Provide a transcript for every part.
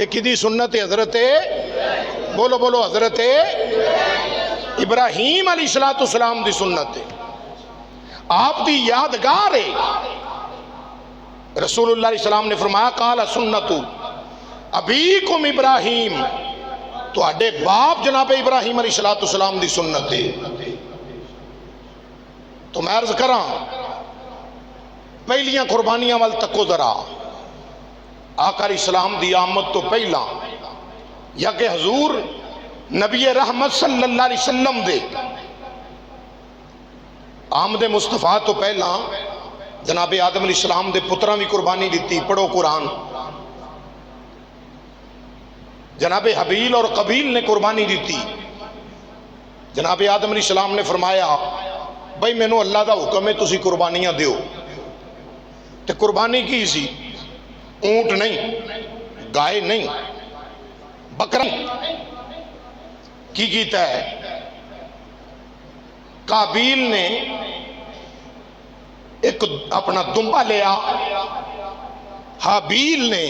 کی سنت حضرت بولو بولو حضرت ابراہیم علیہ السلام دی سنت ہے، آپ دی یادگار ہے۔ رسول اللہ علیہ السلام نے فرمایا قال سنت ابیکم ابراہیم، تو اڈے باپ جناب ابراہیم علیہ السلام دی سنت ہے۔ تو میں عرض کراں پہلیاں قربانیاں وال تکو ذرا، آقا علیہ السلام دی آمد تو پہلا یا کہ حضور نبی رحمت صلی اللہ علیہ وسلم دے آمد مصطفیٰ تو پہلا جناب آدم علیہ السلام دے پتراں بھی قربانی دیتی۔ پڑھو قرآن، جناب حبیل اور قبیل نے قربانی دیتی۔ جناب آدم علیہ السلام نے فرمایا بھائی مینوں اللہ دا حکم ہے تسی قربانیاں دیو، تے قربانی کی سی؟ اونٹ نہیں، گائے نہیں، بکرا نہیں، کی کیتا ہے؟ قابیل نے ایک اپنا دمبا لیا، حابیل نے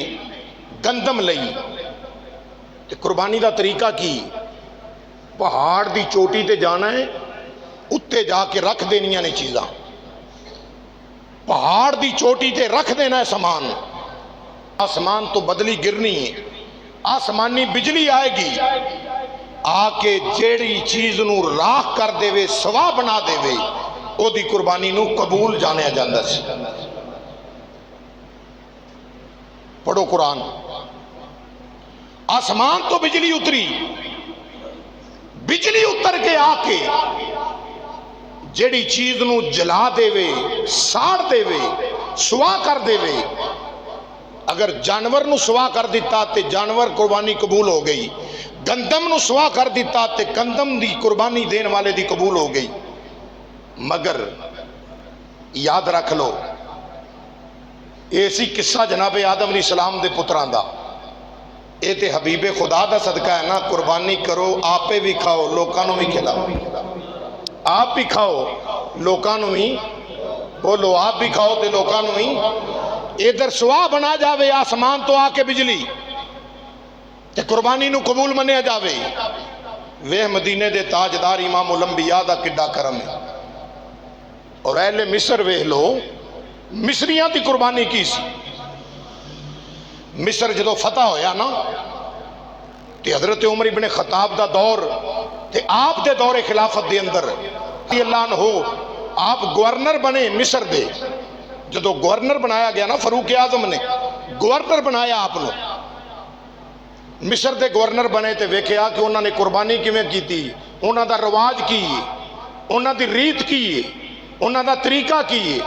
گندم لئی، تے قربانی دا طریقہ کی؟ پہاڑ دی چوٹی تے جانا ہے، اتے جا کے رکھ دینیاں نے چیزاں، پہاڑ دی چوٹی تے رکھ دینا ہے سامان، آسمان تو بدلی گرنی ہے، آسمانی بجلی آئے گی، آ کے جیڑی چیز نو راہ کر دے وے سوا بنا دے وے او دی قربانی نو قبول جانے جاندہ سی۔ پڑھو قرآن، آسمان تو بجلی اتری، بجلی اتر کے آ کے جیڑی چیز نو جلا دے وے ساڑ دے وے سوا کر دے وے، اگر جانور نو سوا کر دیتا تے جانور قربانی قبول ہو گئی، گندم نو سوا کر دیتا تے گندم دی قربانی دین والے دی قبول ہو گئی۔ مگر یاد رکھ لو ایسی قصہ جناب آدم علیہ السلام دے پتران دا، اے تے حبیب خدا دا صدقہ ہے نا، قربانی کرو آپے بھی کھاؤ لوکانوں بھی کھلاؤ، آپ بھی کھاؤ لوکانوں بھی، بولو آپ بھی کھاؤ تے لوکانوں بھی، ادھر سوا بنا جاوے آسمان تو آ کے بجلی تے قربانی نو قبول منیا جاوے۔ وہ مدینے دے تاجدار امام الانبیاء دا کڈا کرم ہے۔ اور اہل مصر ویکھ لو، مصریاں دی قربانی کی سی؟ مصر جدو فتح ہویا نا تے حضرت عمر ابن خطاب دا دور تے آپ دے دور خلافت دے اندر اللہ عنہ آپ گورنر بنے مصر دے۔ جدو گورنر بنایا گیا نا فاروق اعظم نے گورنر بنایا آپ نے، مصر دے گورنر بنے تے ویکھیا کہ انہوں نے قربانی کیویں کیتی، انہوں دا رواج کی، انہوں دی ریت کی، انہوں دا طریقہ کی۔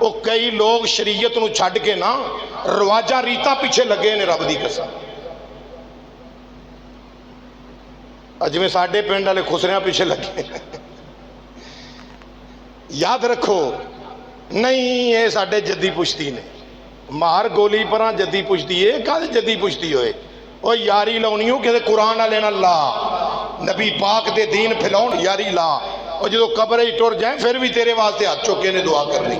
وہ کئی لوگ شریعت نو چھڈ کے نا رواجاں ریتاں پیچھے لگے نے، رب دی قسم۔ اج میں ساڈے پنڈ والے خسریاں پیچھے لگے۔ یاد رکھو نہیں یہ ساڈے جدی پشتی نے، مار گولی پراں جدی پشتی ہے، کدے جدی پشتی ہوئے؟ او یاری لاؤنیوں کہ قرآن والے نال لا، نبی پاک دے دین پھیلاؤن یاری لا، اور جدو قبر ہی ٹر جائیں پھر بھی تیرے واسطے ہاتھ چوکے نے دعا کرنی۔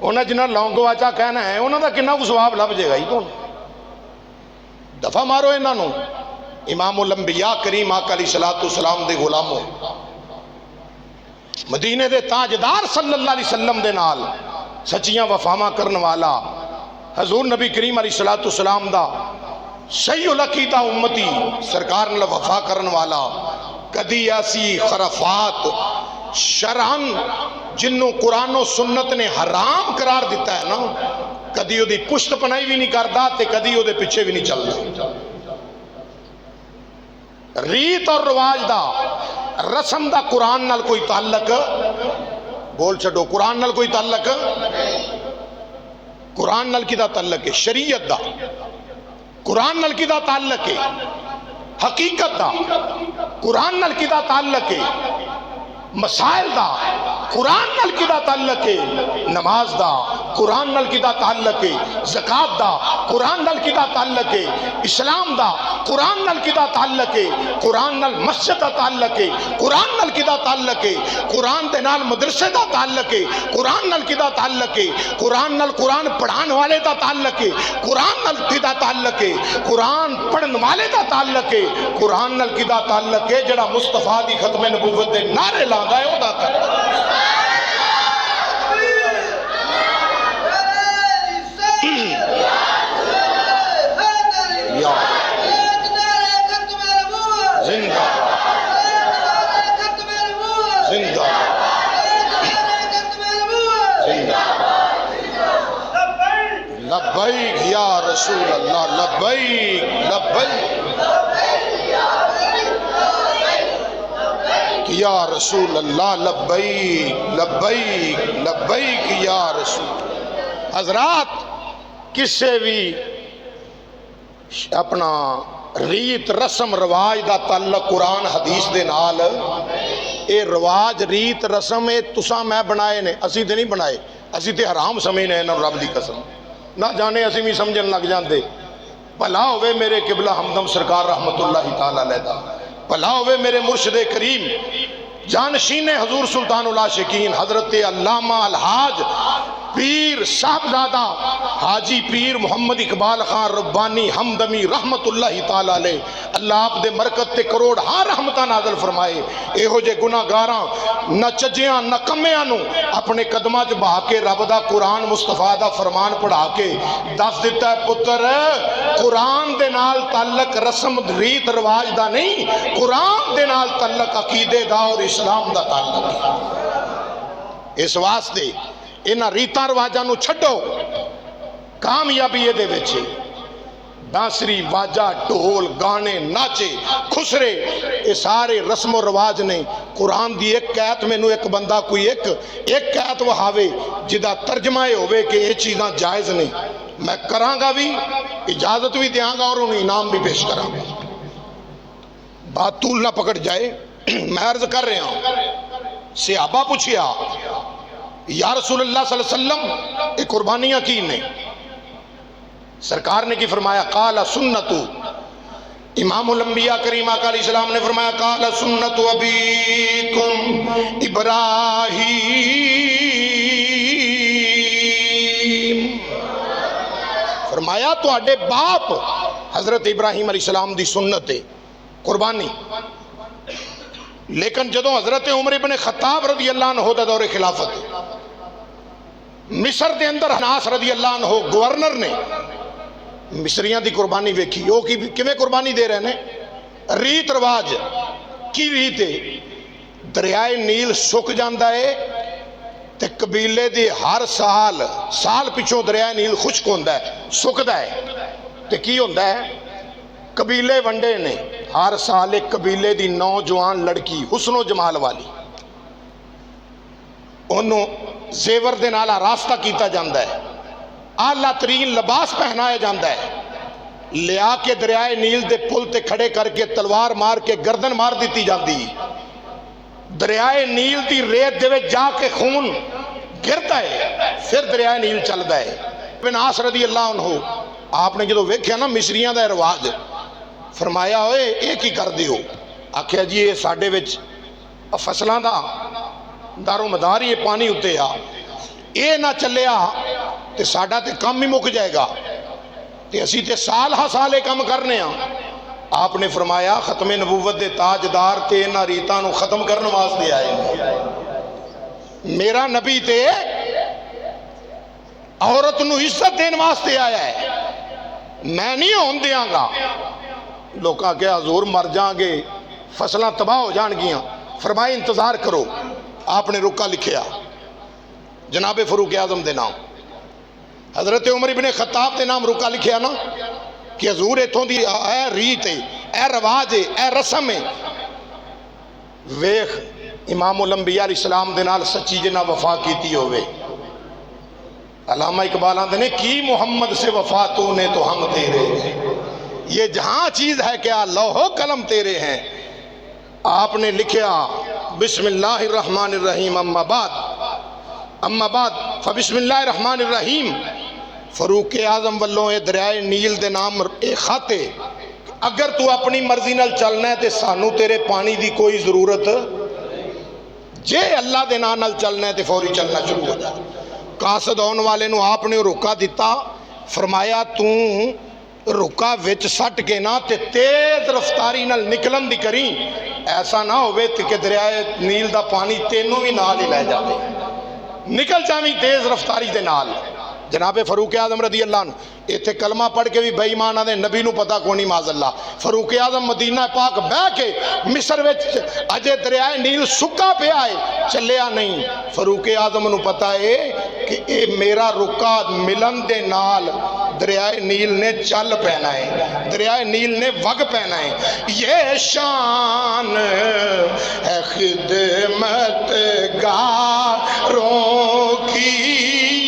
انہاں جنہ لونگو آچا کہنا ہے انہاں دا کنہ کو ثواب لب جائے گا ہی تو دفع مارو انہاں نو۔ امام الانبیاء کریم آقا علیہ السلام دے غلاموں، مدینے دے تاجدار صلی اللہ علیہ وسلم دے نال سچیاں وفامہ کرن والا حضور نبی کریم علیہ السلام دا صحیح العقیدہ امتی سرکار نے وفا کرن والا، کدی ایسی خرافات شرعن جنوں قرآن و سنت نے حرام قرار دیتا ہے نا، کدی وہ دی پشت پنائی بھی نہیں کردا تے کدی وہ دے پیچھے بھی نہیں چلدا۔ ریت اور رواج دا رسم دا قرآن نال کوئی تعلق، بول چھڈو قرآن نال کوئی تعلق، قرآن نال کدا تعلق ہے؟ شریعت دا قرآن نال کدا تعلق ہے؟ حقیقت دا قرآن نال کدا تعلق ہے؟ مسائل دا قرآن نال کدا تعلق ہے؟ نماز دا قرآن نال کدا تعلق ہے، زکات دا قرآن نال کدا تعلق ہے، اسلام دا قرآن نال کدا تعلق ہے، قرآن نال مسجد دا تعلق ہے، قرآن نال کدا تعلق ہے، قرآن دے نال مدرسے دا تعلق ہے، قرآن نال کدا تعلق ہے، قرآن نال قرآن پڑھان والے دا تعلق ہے، قرآن نال کدا تعلق ہے، قرآن پڑھن والے دا تعلق ہے، قرآن نال کدا تعلق ہے، جڑا مصطفیٰ دی ختم نبوت دے نعرے لاندا ہے او دا تعلق زندہ زندہ لبیک یا رسول اللہ لبیک لبیک یا رسول اللہ لبیک لبیک لبیک یا رسول۔ حضرات کس سے بھی اپنا ریت رسم رواج دا تعلق قرآن حدیث دے نال، اے رواج ریت رسم اے تساں میں بنائے نے، اسی تے نہیں بنائے، اسی تے حرام سمجھنے ہیں رب دی قسم، نہ جانے اسی بھی سمجھن لگ جاندے۔ بھلا ہوئے میرے قبلہ ہمدم سرکار رحمت اللہ تعالیٰ علیہ دا، بھلا ہوئے میرے مرشد کریم جانشین حضور سلطان العاشقین حضرت علامہ الحاج پیر صاحبزادہ حاجی پیر محمد اقبال خان ربانی ہمدمی رحمت اللہ تعالیٰ علیہ، اللہ آپ دے مرکت تے کروڑ ہاں رحمتہ نازل فرمائے۔ اے ہو جے گناہ گاراں نہ چجیاں نہ کمیاں نو اپنے قدمہ چ بہا کے رب دا قرآن مصطفیٰ دا فرمان پڑھا کے دس دیتا ہے پتر قرآن دے نال تعلق رسم ریت رواج دا نہیں، قرآن دے نال تعلق عقیدے دا اور اسلام دا تعلق ہے۔ اس واسطے انہاں ریتاں رواجاں نو چھڈو، کامیابی یہ دے وچے بانسری واجہ ڈھول گانے ناچے خسرے یہ سارے رسم و رواج نے۔ قرآن دی ایک قیت میں نو ایک بندہ کوئی ایک قیت وہاوے جدا ترجمہ ہوئے کہ یہ چیزاں جائز نہیں، میں کراں گا بھی، اجازت بھی دیاں گا اور انہیں انعام بھی پیش کراں گا۔ بات طول نہ پکڑ جائے، میں عرض کر رہا ہوں، صحابہ پوچھیا یا رسول اللہ صلی اللہ علیہ وسلم یہ قربانیاں کی نے؟ سرکار نے کی فرمایا قال سنتو، امام الانبیاء کریم آقا علیہ السلام نے فرمایا قال سنت ابیکم ابراہیم، فرمایا تو اڈے باپ حضرت ابراہیم علیہ السلام دی سنت ہے قربانی۔ لیکن جدو حضرت عمر ابن خطاب رضی اللہ عنہ دا دور خلافت مصر دے اندر ناس رضی اللہ عنہ گورنر نے مصریاں دی قربانی ویکھی، وہ کیویں قربانی دے رہے ہیں؟ ریت رواج کی ریت ہے، دریائے نیل سک جاندا ہے تے قبیلے دی ہر سال پچھوں دریائے نیل خشک ہوندا ہے، سکدا ہے تے کی ہوندا ہے؟ قبیلے ونڈے نے، ہر سال ایک قبیلے دی نوجوان لڑکی حسن و جمال والی انہوں زیور دے نالا راستہ کیتا جاندہ ہے، اعلیٰ ترین لباس پہنایا جاندہ ہے، لیا کے دریائے نیل دے پل تے کھڑے کر کے تلوار مار کے گردن مار دیتی جاندی، دریائے نیل دی ریت دے وچ جا کے خون گرتا ہے، پھر دریائے نیل چلدا ہے۔ ابن عاص رضی اللہ عنہ آپ نے جدو ویکھیا نا مصریاں دا رواج، فرمایا ہوئے ایک ہی کر دیو، آکھیا جی یہ ساڈے وچ فصلاں دا دارو مدار یہ پانی اتے آ، اے نہ چلیا تے ساڈا تے کم ہی مک جائے گا، تے اسی تے سال ہا سالے کم کرنے ہاں۔ آپ نے فرمایا ختم نبوت دے تاجدار تے انہاں ریتاں نو ختم کرنے واسطے آئے، میرا نبی تے عورت نو عزت دین واسطے آیا ہے، میں نہیں ہون دیاں گا۔ لوکاں کہ حضور مر جائیں گے، فصلاں تباہ ہو جان گیاں، فرمائے انتظار کرو۔ آپ نے رکا لکھیا جناب فاروق اعظم دے نام، حضرت عمر ابن خطاب دے نام رکا لکھیا نا کہ حضور ایتھوں دی اے ریت ہے، اے رواج ہے، اے رسم ہے، ویخ امام الانبیاء علیہ السلام دے نال سچی جنہ وفا کیتی ہوئے۔ علامہ اقبال آندے نے کی محمد سے وفا تو نے تو ہم تیرے ہیں، یہ جہاں چیز ہے کیا لوح و قلم تیرے ہیں۔ آپ نے لکھیا بسم اللہ الرحمن الرحیم اما بعد، اما بعد فبسم اللہ الرحمن الرحیم فاروق اعظم والوں اے دریائے نیل دے نام اے خاتے اگر تو اپنی مرضی نال چلنا ہے تے سانو تیرے پانی دی کوئی ضرورت جے اللہ دے نام نال چلنا ہے تے فوری چلنا شروع ہو جائے. قاصد آن والے نو آپ نے روکا دیتا فرمایا تو رکا وچ سٹ کے نا تے تیز رفتاری نال نکلن دی کری ایسا نہ ہوئے کہ دریائے نیل دا پانی تینوں بھی نال ہی لے جاوے نکل جاویں تیز رفتاری دے نال. جناب فاروق اعظم رضی اللہ عنہ ایتھے کلمہ پڑھ کے بھی بے ایمان آدھے نبی نو پتہ کونی معاذ اللہ. فاروق اعظم مدینہ پاک بہ کے مصر وچ اجے دریائے نیل سکا پہ آئے چلیا نہیں. فاروق اعظم نو پتہ ہے کہ اے میرا رکا ملن دے نال دریائے نیل نے چل پہنا ہے دریائے نیل نے وگ پہنا ہے. یہ شان ہے خدمت گاروں کی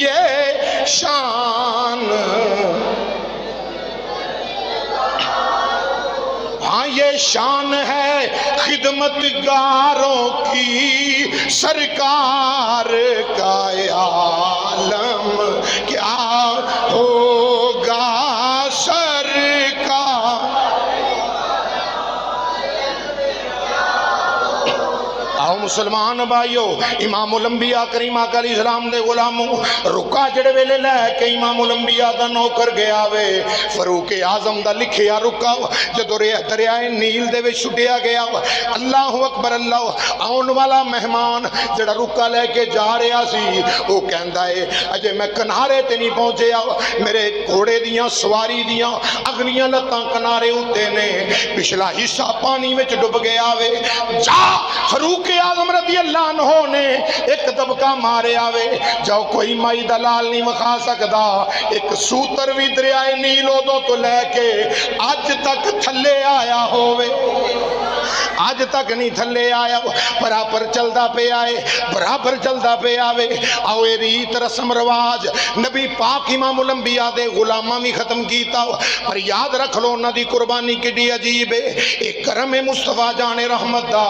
یہ شان ہاں یہ شان ہے خدمت گاروں کی سرکار کا عالم کیا ہوگا سرکار. آؤ مسلمان بھائیو امام الانبیاء کریم آقا علیہ السلام دے غلاموں رکا جڑے ویلے لے کے امام الانبیاء دا نوکر گیا وے فاروق اعظم دا لکھیا رکا جدو دریائے نیل دے وچ چھڈیا گیا اللہ اکبر اللہ آن والا مہمان جڑا رکا لے کے جا رہا سی وہ کہندا ہے اجے میں کنارے تے نہیں پہنچیا میرے گھوڑے دیاں سواری دیاں اگلیاں لتاں کنارے ہوتے نے پچھلا حصہ پانی وچ ڈب گیا وے. جا فاروق اعظم رضی اللہ عنہ نے ایک دبکا مارے آوے جاؤ کوئی مائی دلال نہیں مخا سکدا ایک سوتر بھی دریائے نیل ادو تو لے کے اج تک تھلے آیا ہووے اج تک نہیں تھلے آیا برابر چلدا پہ آئے برابر چلدا پہ آوے. آؤ اے ریت رسم رواج نبی پاک امام الانبیاء دے غلاماں بھی ختم کیتا پر یاد رکھ لو انہاں دی قربانی کڈی عجیب ہے. ایک کرم مصطفیٰ جان رحمت دا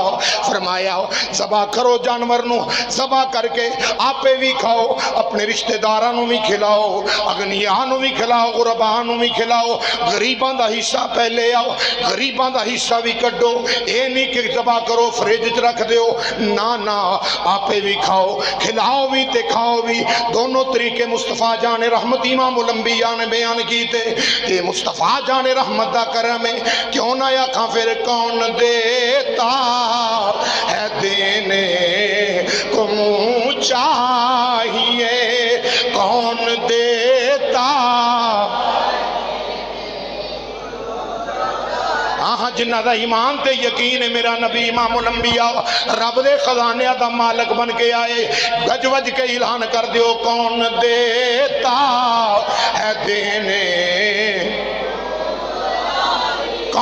فرمایا ذبح کرو جانور نو ذبح کر کے آپے بھی کھاؤ اپنے رشتہ داراں نو بھی کھلاؤ اغنیاء نو بھی کھلاؤ غرباء نو بھی کھلاؤ غریباں دا حصہ پہلے آؤ غریباں دا حصہ بھی کڈو. اے نہیں کہ ذبح کرو فریج وچ رکھ دیو نا آپے بھی کھاؤ کھلاؤ بھی تے کھاؤ بھی دونوں طریقے مصطفیٰ جان رحمت امام الانبیاء نے بیان کیتے. یہ مصطفیٰ جان رحمت دا کرم ہے کیوں نہ آکھاں پھر کون دیتا ہے دینے کو منہ چاہیے کون دیتا ہاں جنہ دا ایمان تے یقین ہے میرا نبی امام الانبیاء رب دے خزانے دا مالک بن کے آئے گج وج کے اعلان کر دیو کون دیتا ہے دینے